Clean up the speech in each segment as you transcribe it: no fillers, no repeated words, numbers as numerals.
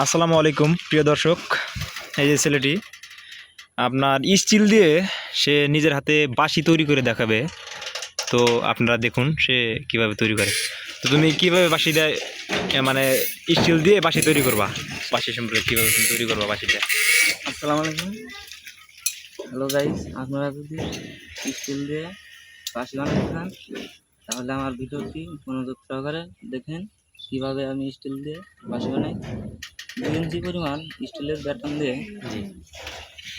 আসসালামু আলাইকুম প্রিয় দর্শক। এই যে ছেলেটি আপনার স্টিল দিয়ে সে নিজের হাতে বাঁশি তৈরি করে দেখাবে। তো আপনারা দেখুন সে কিভাবে তৈরি করে। তো তুমি কিভাবে বাঁশি দেয় মানে স্টিল দিয়ে বাঁশি তৈরি করবা, বাঁশি সম্পর্কে কীভাবে তুমি তৈরি করবা বাঁশিটা? আসসালামু আলাইকুম। হ্যালো গাইস, আপনারা যদি স্টিল দিয়ে বাঁশি বানাতে চান তাহলে আমার ভিডিওটি মনোযোগ সহকারে দেখেন কিভাবে আমি স্টিল দিয়ে বাঁশি বানাই। 2 ইঞ্চি পরিমাণ স্টিলের ব্যাটন দিয়ে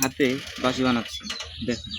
হাতে বাঁশি বানাচ্ছি, দেখুন।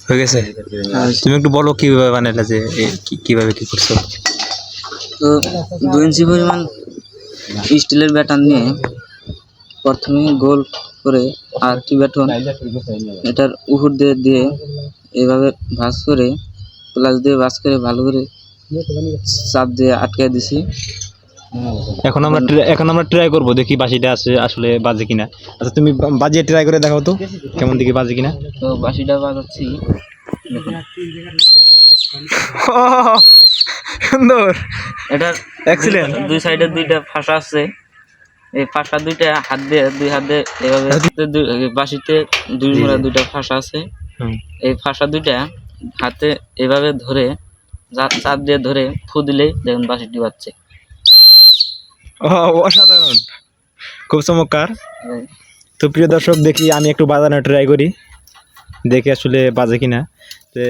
হয়ে গেছে? তুমি একটু বলো কিভাবে বানাইলা, যে কিভাবে কি করছো? তো 2 ইঞ্চি পরিমাণ স্টিলের ব্যাটন নিয়ে প্রথমে গোল করে আরেকটি ব্যাটন এটার উপর দিয়ে দিয়ে এভাবে ভাঁজ করে প্লাস দিয়ে ভাঁজ করে ভালো করে চাপ দিয়ে আটকে দিছি। এখন আমরা ট্রাই করবো, দেখি বাঁশিটা আছে আসলে বাজে কিনা। আচ্ছা তুমি বাজিয়ে ট্রাই করে দেখাও তো কেমন দেখি বাজে কিনা। তো বাঁশিটা বাজাচ্ছি, দেখুন। সুন্দর, এটার এক্সিলেন্ট। 2 সাইডে 2টা ফাঁসা আছে। এই ফাঁসা 2টা দুই হাত দিয়ে এভাবে বাঁশিতে 2 মোড়া 2টা ফাঁসা আছে। এই ফাঁসা 2টা হাতে এভাবে ধরে চাপ দিয়ে ধরে ফু দিলেই দেখুন বাঁশিটি বাজছে। অসাধারণ, খুব চমৎকার। তো প্রিয় দর্শক, দেখি আমি একটু বাজানোর ট্রাই করি, দেখি আসলে বাজে কিনা। তো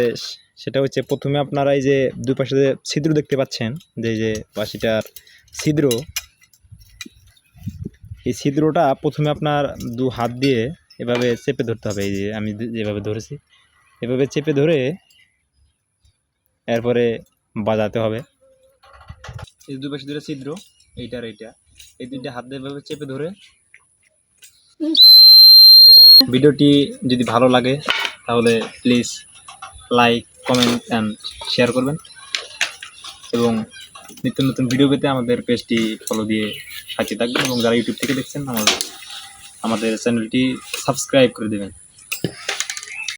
সেটা হচ্ছে, প্রথমে আপনারা এই যে দুই পাশে যে ছিদ্র দেখতে পাচ্ছেন, যে এই যে বাঁশিটার ছিদ্র, এই ছিদ্রটা প্রথমে আপনার 2 হাত দিয়ে এভাবে চেপে ধরতে হবে। এই যে আমি যেভাবে ধরেছি এভাবে চেপে ধরে এরপরে বাজাতে হবে। এই 2 পাশে 2টা ছিদ্র, এইটা আর এইটা, এই 2টা হাত দিয়ে এভাবে চেপে ধরে। ভিডিওটি যদি ভালো লাগে তাহলে please like, comment and share করবেন, এবং নিত্য নতুন ভিডিও পেতে আমাদের পেজটি ফলো দিয়ে সাথে থাকবেন, এবং যারা ইউটিউব থেকে দেখছেন আমাদের চ্যানেলটি সাবস্ক্রাইব করে দেবেন।